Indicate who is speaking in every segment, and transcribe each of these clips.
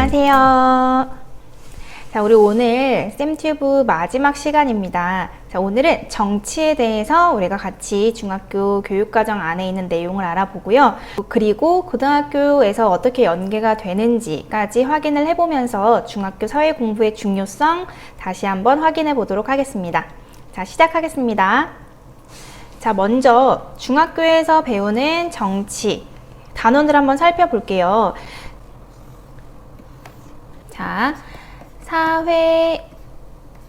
Speaker 1: 안녕하세요. 자, 우리 오늘 쌤튜브 마지막 시간입니다. 자, 오늘은 정치에 대해서 우리가 같이 중학교 교육과정 안에 있는 내용을 알아보고요. 그리고 고등학교에서 어떻게 연계가 되는지까지 확인을 해보면서 중학교 사회 공부의 중요성 다시 한번 확인해 보도록 하겠습니다. 자, 시작하겠습니다. 자, 먼저 중학교에서 배우는 정치 단원을 한번 살펴볼게요. 자, 사회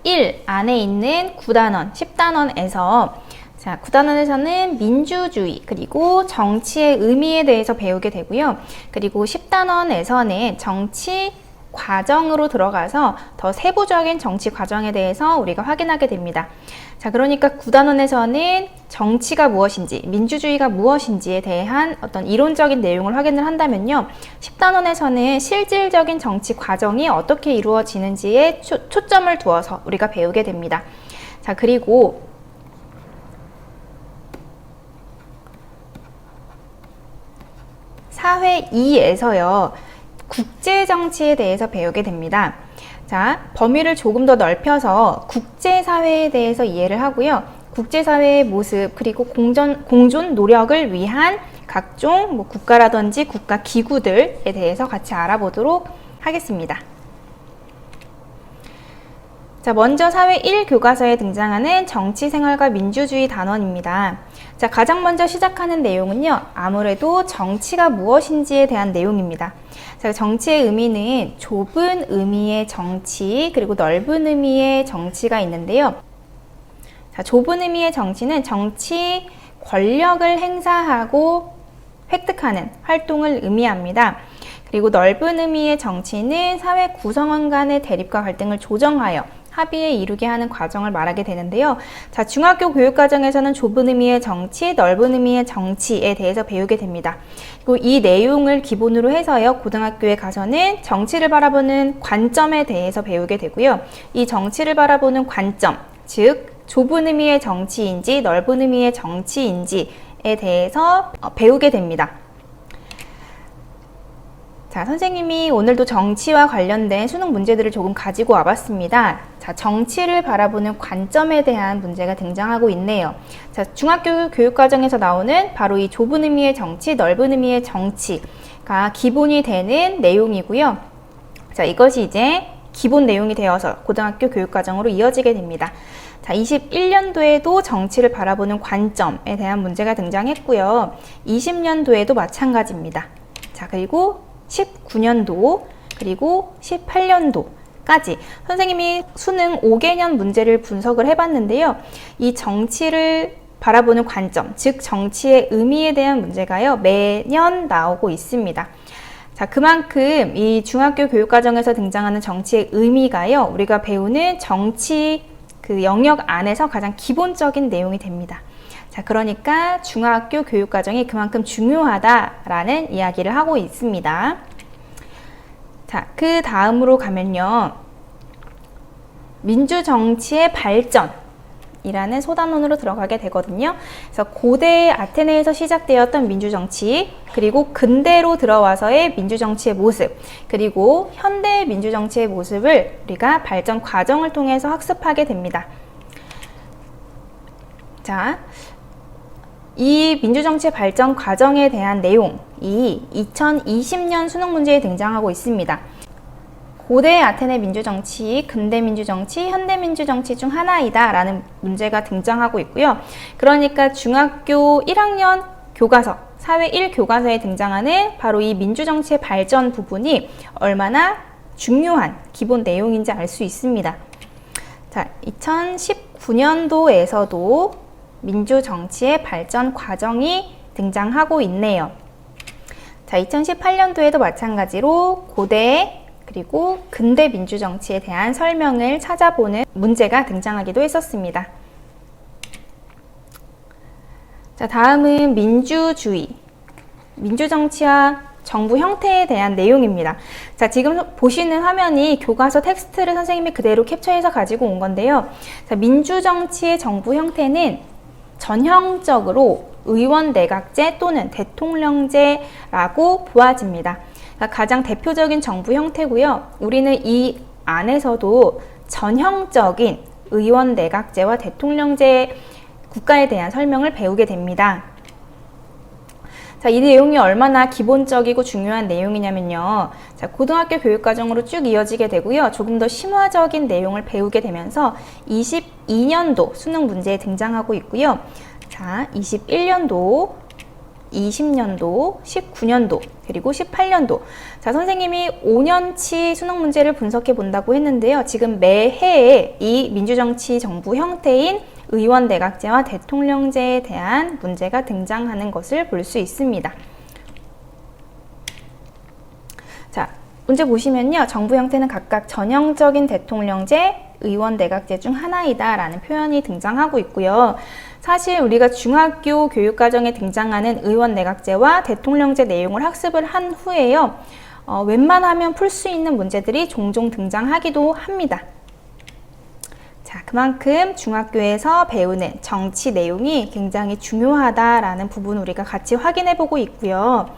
Speaker 1: 1 안에 있는 9단원, 10단원에서 자, 9단원에서는 민주주의 그리고 정치의 의미에 대해서 배우게 되고요. 그리고 10단원에서는 정치 과정으로 들어가서 더 세부적인 정치 과정에 대해서 우리가 확인하게 됩니다. 자, 그러니까 9단원에서는 정치가 무엇인지, 민주주의가 무엇인지에 대한 어떤 이론적인 내용을 확인을 한다면요. 10단원에서는 실질적인 정치 과정이 어떻게 이루어지는지에 초점을 두어서 우리가 배우게 됩니다. 자, 그리고 사회 2에서요. 국제정치에 대해서 배우게 됩니다. 자, 범위를 조금 더 넓혀서 국제사회에 대해서 이해를 하고요. 국제사회의 모습 그리고 공존 노력을 위한 각종 국가라든지 국가기구들에 대해서 같이 알아보도록 하겠습니다. 자, 먼저 사회 1 교과서에 등장하는 정치생활과 민주주의 단원입니다. 자, 가장 먼저 시작하는 내용은요. 아무래도 정치가 무엇인지에 대한 내용입니다. 자, 정치의 의미는 좁은 의미의 정치 그리고 넓은 의미의 정치가 있는데요. 자, 좁은 의미의 정치는 정치 권력을 행사하고 획득하는 활동을 의미합니다. 그리고 넓은 의미의 정치는 사회 구성원 간의 대립과 갈등을 조정하여 합의에 이르게 하는 과정을 말하게 되는데요. 자, 중학교 교육과정에서는 좁은 의미의 정치, 넓은 의미의 정치에 대해서 배우게 됩니다. 그리고 이 내용을 기본으로 해서요, 고등학교에 가서는 정치를 바라보는 관점에 대해서 배우게 되고요. 이 정치를 바라보는 관점, 즉 좁은 의미의 정치인지 넓은 의미의 정치인지에 대해서 배우게 됩니다. 자, 선생님이 오늘도 정치와 관련된 수능 문제들을 조금 가지고 와봤습니다. 자, 정치를 바라보는 관점에 대한 문제가 등장하고 있네요. 자, 중학교 교육과정에서 나오는 바로 이 좁은 의미의 정치, 넓은 의미의 정치가 기본이 되는 내용이고요. 자, 이것이 이제 기본 내용이 되어서 고등학교 교육과정으로 이어지게 됩니다. 자, 21년도에도 정치를 바라보는 관점에 대한 문제가 등장했고요. 20년도에도 마찬가지입니다. 자, 그리고 19년도 그리고 18년도까지 선생님이 수능 5개년 문제를 분석을 해봤는데요. 이 정치를 바라보는 관점, 즉 정치의 의미에 대한 문제가요. 매년 나오고 있습니다. 자, 그만큼 이 중학교 교육과정에서 등장하는 정치의 의미가요. 우리가 배우는 정치 그 영역 안에서 가장 기본적인 내용이 됩니다. 자, 그러니까 중학교 교육과정이 그만큼 중요하다라는 이야기를 하고 있습니다. 자, 그 다음으로 가면요. 민주정치의 발전이라는 소단원으로 들어가게 되거든요. 그래서 고대 아테네에서 시작되었던 민주정치, 그리고 근대로 들어와서의 민주정치의 모습, 그리고 현대 민주정치의 모습을 우리가 발전 과정을 통해서 학습하게 됩니다. 자, 이 민주정치 발전 과정에 대한 내용이 2020년 수능 문제에 등장하고 있습니다. 고대 아테네 민주정치, 근대 민주정치, 현대 민주정치 중 하나이다 라는 문제가 등장하고 있고요. 그러니까 중학교 1학년 교과서, 사회 1 교과서에 등장하는 바로 이 민주정치의 발전 부분이 얼마나 중요한 기본 내용인지 알 수 있습니다. 자, 2019년도에서도 민주정치의 발전 과정이 등장하고 있네요. 자, 2018년도에도 마찬가지로 고대 그리고 근대 민주정치에 대한 설명을 찾아보는 문제가 등장하기도 했었습니다. 자, 다음은 민주주의, 민주정치와 정부 형태에 대한 내용입니다. 자, 지금 보시는 화면이 교과서 텍스트를 선생님이 그대로 캡처해서 가지고 온 건데요. 자, 민주정치의 정부 형태는 전형적으로 의원 내각제 또는 대통령제라고 보아집니다. 그러니까 가장 대표적인 정부 형태고요. 우리는 이 안에서도 전형적인 의원 내각제와 대통령제 국가에 대한 설명을 배우게 됩니다. 자, 이 내용이 얼마나 기본적이고 중요한 내용이냐면요. 자, 고등학교 교육과정으로 쭉 이어지게 되고요. 조금 더 심화적인 내용을 배우게 되면서 22년도 수능 문제에 등장하고 있고요. 자, 21년도, 20년도, 19년도, 그리고 18년도. 자, 선생님이 5년치 수능 문제를 분석해 본다고 했는데요. 지금 매해에 이 민주정치 정부 형태인 의원 내각제와 대통령제에 대한 문제가 등장하는 것을 볼 수 있습니다. 자, 문제 보시면요. 정부 형태는 각각 전형적인 대통령제, 의원 내각제 중 하나이다 라는 표현이 등장하고 있고요. 사실 우리가 중학교 교육과정에 등장하는 의원 내각제와 대통령제 내용을 학습을 한 후에요. 웬만하면 풀 수 있는 문제들이 종종 등장하기도 합니다. 자, 그만큼 중학교에서 배우는 정치 내용이 굉장히 중요하다라는 부분 우리가 같이 확인해 보고 있고요.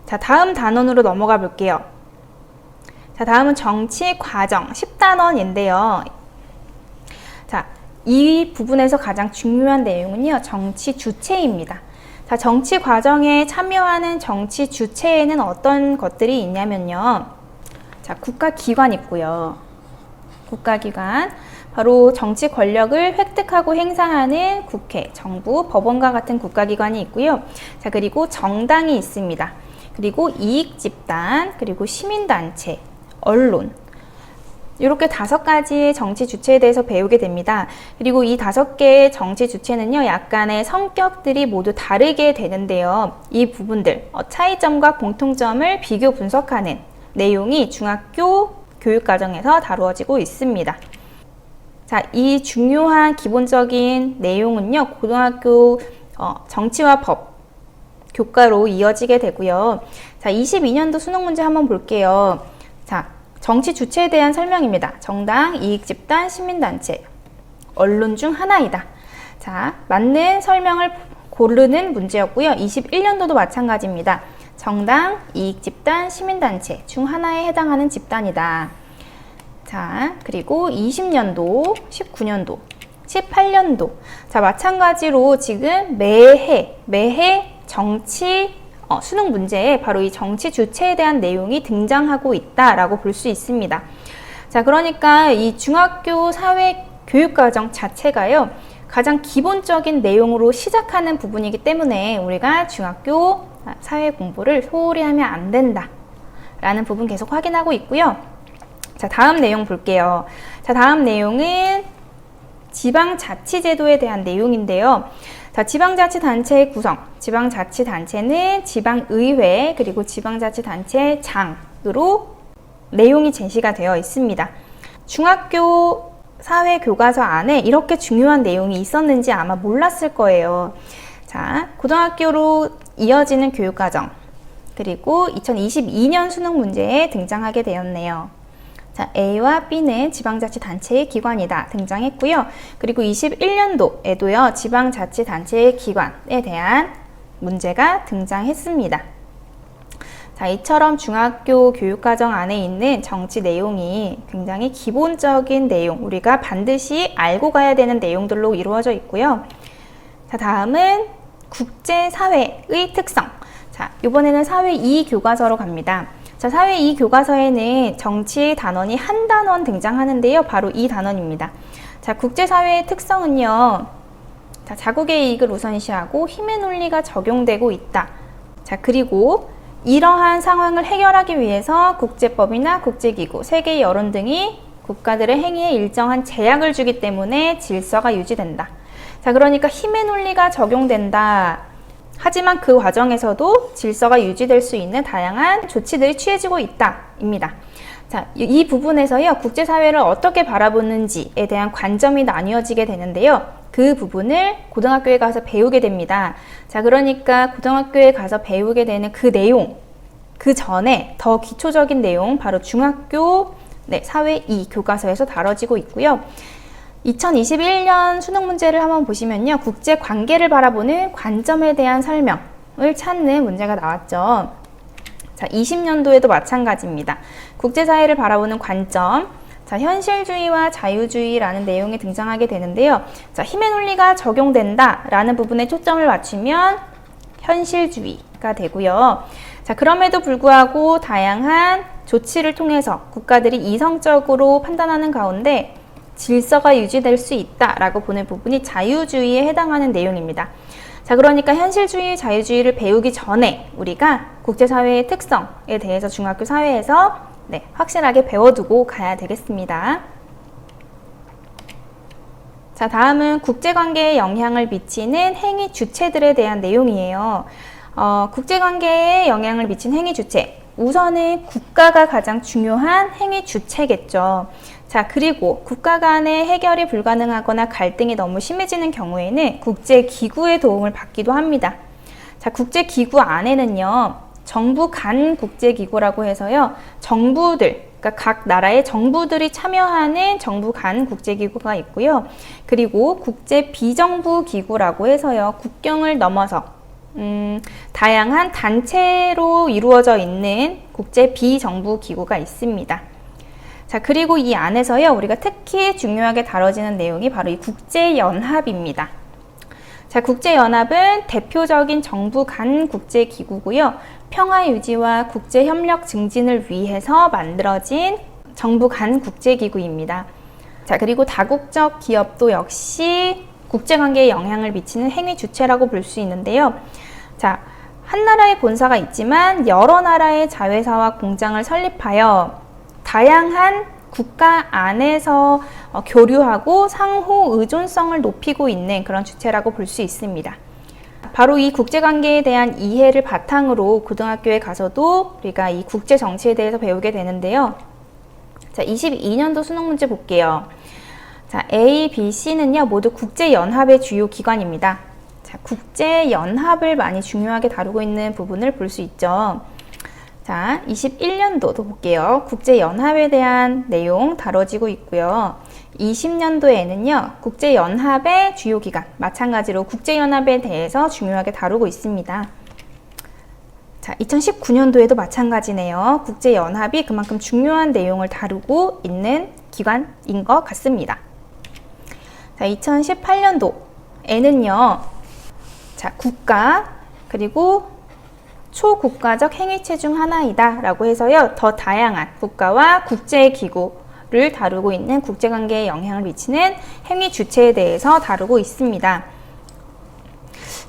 Speaker 1: 자, 다음 단원으로 넘어가 볼게요. 자, 다음은 정치 과정 10단원인데요. 자, 이 부분에서 가장 중요한 내용은요, 정치 주체입니다. 자, 정치 과정에 참여하는 정치 주체에는 어떤 것들이 있냐면요. 자, 국가기관 있고요. 국가기관. 바로 정치 권력을 획득하고 행사하는 국회, 정부, 법원과 같은 국가기관이 있고요. 자, 그리고 정당이 있습니다. 그리고 이익집단, 그리고 시민단체, 언론. 이렇게 5가지의 정치 주체에 대해서 배우게 됩니다. 그리고 이 5개의 정치 주체는요, 약간의 성격들이 모두 다르게 되는데요. 이 부분들, 차이점과 공통점을 비교 분석하는 내용이 중학교 교육과정에서 다루어지고 있습니다. 자, 이 중요한 기본적인 내용은요, 고등학교 정치와 법 교과로 이어지게 되고요. 자, 22년도 수능 문제 한번 볼게요. 자, 정치 주체에 대한 설명입니다. 정당, 이익집단, 시민단체, 언론 중 하나이다. 자, 맞는 설명을 고르는 문제였고요. 21년도도 마찬가지입니다. 정당, 이익집단, 시민단체 중 하나에 해당하는 집단이다. 자, 그리고 20년도, 19년도, 18년도. 자, 마찬가지로 지금 매해 정치 수능 문제에 바로 이 정치 주체에 대한 내용이 등장하고 있다라고 볼 수 있습니다. 자, 그러니까 이 중학교 사회 교육과정 자체가요, 가장 기본적인 내용으로 시작하는 부분이기 때문에 우리가 중학교 사회 공부를 소홀히 하면 안 된다 라는 부분 계속 확인하고 있고요. 자, 다음 내용 볼게요. 자, 다음 내용은 지방자치제도에 대한 내용인데요. 자, 지방자치단체의 구성. 지방자치단체는 지방의회 그리고 지방자치단체장으로 내용이 제시가 되어 있습니다. 중학교 사회교과서 안에 이렇게 중요한 내용이 있었는지 아마 몰랐을 거예요. 자, 고등학교로 이어지는 교육과정 그리고 2022년 수능 문제에 등장하게 되었네요. 자, A와 B는 지방자치단체의 기관이다 등장했고요. 그리고 21년도에도요, 지방자치단체의 기관에 대한 문제가 등장했습니다. 자, 이처럼 중학교 교육과정 안에 있는 정치 내용이 굉장히 기본적인 내용, 우리가 반드시 알고 가야 되는 내용들로 이루어져 있고요. 자, 다음은 국제사회의 특성. 자, 이번에는 사회 2교과서로 갑니다. 자, 사회 2교과서에는 정치 단원이 한 단원 등장하는데요. 바로 이 단원입니다. 자, 국제사회의 특성은요. 자, 자국의 이익을 우선시하고 힘의 논리가 적용되고 있다. 자, 그리고 이러한 상황을 해결하기 위해서 국제법이나 국제기구, 세계 여론 등이 국가들의 행위에 일정한 제약을 주기 때문에 질서가 유지된다. 자, 그러니까 힘의 논리가 적용된다. 하지만 그 과정에서도 질서가 유지될 수 있는 다양한 조치들이 취해지고 있다. 입니다. 자, 이 부분에서요, 국제사회를 어떻게 바라보는지에 대한 관점이 나뉘어지게 되는데요. 그 부분을 고등학교에 가서 배우게 됩니다. 자, 그러니까 고등학교에 가서 배우게 되는 그 내용, 그 전에 더 기초적인 내용, 바로 중학교 사회 2 교과서에서 다뤄지고 있고요. 2021년 수능 문제를 한번 보시면요. 국제 관계를 바라보는 관점에 대한 설명을 찾는 문제가 나왔죠. 자, 20년도에도 마찬가지입니다. 국제사회를 바라보는 관점. 자, 현실주의와 자유주의라는 내용이 등장하게 되는데요. 자, 힘의 논리가 적용된다 라는 부분에 초점을 맞추면 현실주의가 되고요. 자, 그럼에도 불구하고 다양한 조치를 통해서 국가들이 이성적으로 판단하는 가운데 질서가 유지될 수 있다라고 보는 부분이 자유주의에 해당하는 내용입니다. 자, 그러니까 현실주의, 자유주의를 배우기 전에 우리가 국제사회의 특성에 대해서 중학교 사회에서 확실하게 배워두고 가야 되겠습니다. 자, 다음은 국제관계에 영향을 미치는 행위 주체들에 대한 내용이에요. 국제관계에 영향을 미친 행위 주체. 우선은 국가가 가장 중요한 행위 주체겠죠. 자, 그리고 국가 간의 해결이 불가능하거나 갈등이 너무 심해지는 경우에는 국제기구의 도움을 받기도 합니다. 자, 국제기구 안에는요, 정부 간 국제기구라고 해서요, 정부들, 그러니까 각 나라의 정부들이 참여하는 정부 간 국제기구가 있고요. 그리고 국제 비정부 기구라고 해서요, 국경을 넘어서 다양한 단체로 이루어져 있는 국제 비정부 기구가 있습니다. 자, 그리고 이 안에서요, 우리가 특히 중요하게 다뤄지는 내용이 바로 이 국제연합입니다. 자, 국제연합은 대표적인 정부 간 국제기구고요. 평화 유지와 국제협력 증진을 위해서 만들어진 정부 간 국제기구입니다. 자, 그리고 다국적 기업도 역시 국제관계에 영향을 미치는 행위 주체라고 볼 수 있는데요. 자, 한 나라의 본사가 있지만 여러 나라의 자회사와 공장을 설립하여 다양한 국가 안에서 교류하고 상호 의존성을 높이고 있는 그런 주체라고 볼 수 있습니다. 바로 이 국제관계에 대한 이해를 바탕으로 고등학교에 가서도 우리가 이 국제정치에 대해서 배우게 되는데요. 자, 22년도 수능 문제 볼게요. 자, A, B, C는요, 모두 국제연합의 주요 기관입니다. 자, 국제연합을 많이 중요하게 다루고 있는 부분을 볼 수 있죠. 자, 21년도도 볼게요. 국제연합에 대한 내용 다뤄지고 있고요. 20년도에는요, 국제연합의 주요 기관, 마찬가지로 국제연합에 대해서 중요하게 다루고 있습니다. 자, 2019년도에도 마찬가지네요. 국제연합이 그만큼 중요한 내용을 다루고 있는 기관인 것 같습니다. 자, 2018년도에는요, 자, 국가, 그리고 초국가적 행위체 중 하나이다 라고 해서요, 더 다양한 국가와 국제기구를 다루고 있는 국제관계에 영향을 미치는 행위 주체에 대해서 다루고 있습니다.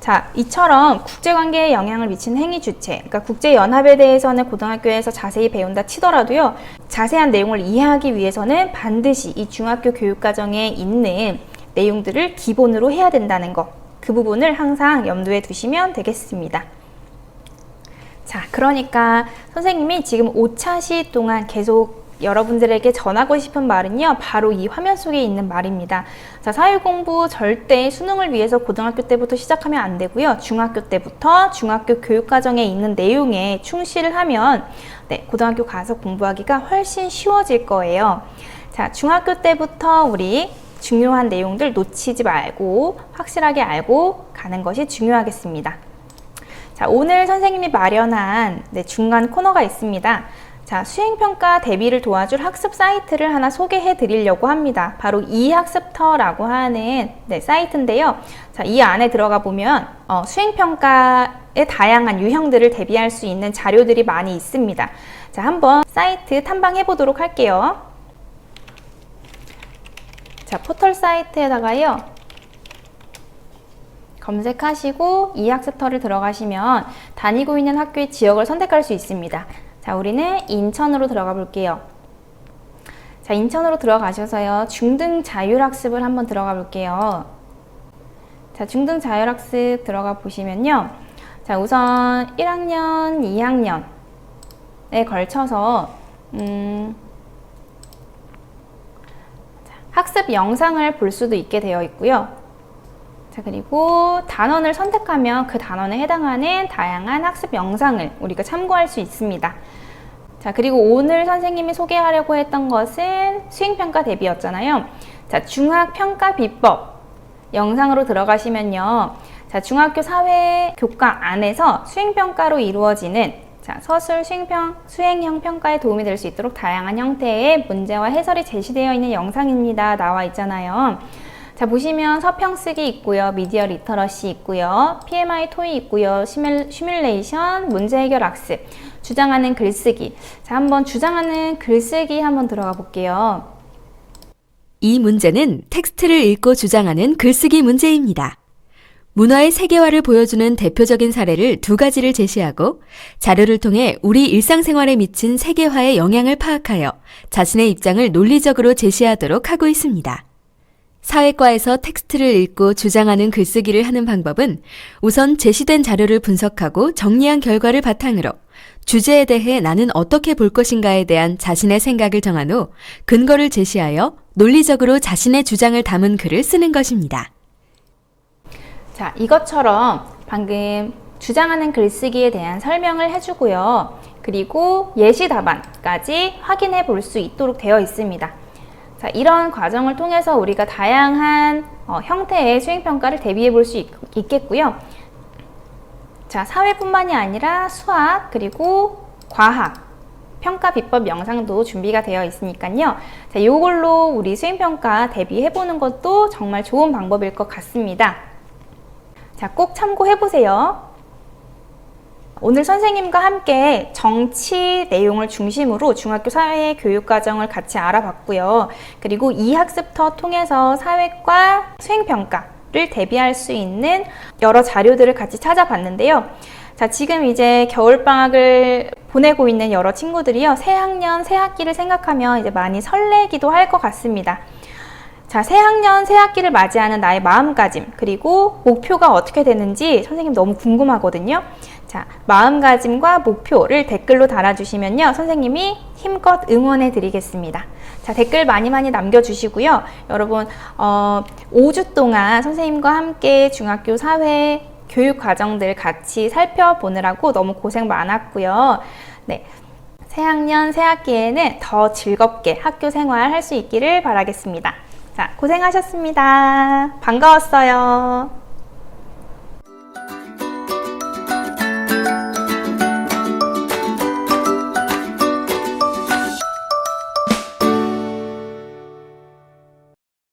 Speaker 1: 자, 이처럼 국제관계에 영향을 미치는 행위 주체, 그러니까 국제연합에 대해서는 고등학교에서 자세히 배운다 치더라도요, 자세한 내용을 이해하기 위해서는 반드시 이 중학교 교육과정에 있는 내용들을 기본으로 해야 된다는 것, 그 부분을 항상 염두에 두시면 되겠습니다. 자, 그러니까 선생님이 지금 5차 시 동안 계속 여러분들에게 전하고 싶은 말은요, 바로 이 화면 속에 있는 말입니다. 자, 사회공부 절대 수능을 위해서 고등학교 때부터 시작하면 안 되고요. 중학교 때부터 중학교 교육과정에 있는 내용에 충실을 하면 고등학교 가서 공부하기가 훨씬 쉬워질 거예요. 자, 중학교 때부터 우리 중요한 내용들 놓치지 말고 확실하게 알고 가는 것이 중요하겠습니다. 자, 오늘 선생님이 마련한 중간 코너가 있습니다. 자, 수행평가 대비를 도와줄 학습 사이트를 하나 소개해 드리려고 합니다. 바로 이학습터라고 하는 사이트인데요. 자, 이 안에 들어가 보면 수행평가의 다양한 유형들을 대비할 수 있는 자료들이 많이 있습니다. 자, 한번 사이트 탐방해 보도록 할게요. 자, 포털 사이트에다가요, 검색하시고 이학습터를 들어가시면 다니고 있는 학교의 지역을 선택할 수 있습니다. 자, 우리는 인천으로 들어가 볼게요. 자, 인천으로 들어가셔서요, 중등 자율학습을 한번 들어가 볼게요. 자, 중등 자율학습 들어가 보시면요, 자, 우선 1학년, 2학년에 걸쳐서 학습 영상을 볼 수도 있게 되어 있고요. 자, 그리고 단원을 선택하면 그 단원에 해당하는 다양한 학습 영상을 우리가 참고할 수 있습니다. 자, 그리고 오늘 선생님이 소개하려고 했던 것은 수행평가 대비였잖아요. 자, 중학평가 비법 영상으로 들어가시면요. 자, 중학교 사회 교과 안에서 수행평가로 이루어지는 서술 수행형 평가에 도움이 될 수 있도록 다양한 형태의 문제와 해설이 제시되어 있는 영상입니다. 나와 있잖아요. 자, 보시면 서평쓰기 있고요. 미디어 리터러시 있고요. PMI 토익 있고요. 시뮬레이션, 문제 해결 학습, 주장하는 글쓰기. 자, 한번 주장하는 글쓰기 한번 들어가 볼게요.
Speaker 2: 이 문제는 텍스트를 읽고 주장하는 글쓰기 문제입니다. 문화의 세계화를 보여주는 대표적인 사례를 두 가지를 제시하고 자료를 통해 우리 일상생활에 미친 세계화의 영향을 파악하여 자신의 입장을 논리적으로 제시하도록 하고 있습니다. 사회과에서 텍스트를 읽고 주장하는 글쓰기를 하는 방법은 우선 제시된 자료를 분석하고 정리한 결과를 바탕으로 주제에 대해 나는 어떻게 볼 것인가에 대한 자신의 생각을 정한 후 근거를 제시하여 논리적으로 자신의 주장을 담은 글을 쓰는 것입니다.
Speaker 1: 자, 이것처럼 방금 주장하는 글쓰기에 대한 설명을 해주고요. 그리고 예시 답안까지 확인해 볼 수 있도록 되어 있습니다. 자, 이런 과정을 통해서 우리가 다양한 형태의 수행평가를 대비해 볼 수 있겠고요. 자, 사회뿐만이 아니라 수학 그리고 과학 평가 비법 영상도 준비가 되어 있으니까요. 자, 이걸로 우리 수행평가 대비해 보는 것도 정말 좋은 방법일 것 같습니다. 자, 꼭 참고해 보세요. 오늘 선생님과 함께 정치 내용을 중심으로 중학교 사회 교육 과정을 같이 알아봤고요. 그리고 이 학습터 통해서 사회과 수행평가를 대비할 수 있는 여러 자료들을 같이 찾아봤는데요. 자, 지금 이제 겨울방학을 보내고 있는 여러 친구들이요. 새 학년, 새 학기를 생각하면 이제 많이 설레기도 할 것 같습니다. 자, 새 학년, 새 학기를 맞이하는 나의 마음가짐, 그리고 목표가 어떻게 되는지 선생님 너무 궁금하거든요. 자, 마음가짐과 목표를 댓글로 달아주시면요. 선생님이 힘껏 응원해 드리겠습니다. 자, 댓글 많이 남겨주시고요. 여러분, 5주 동안 선생님과 함께 중학교 사회 교육 과정들 같이 살펴보느라고 너무 고생 많았고요. 네. 새 학년, 새 학기에는 더 즐겁게 학교 생활 할 수 있기를 바라겠습니다. 자, 고생하셨습니다. 반가웠어요.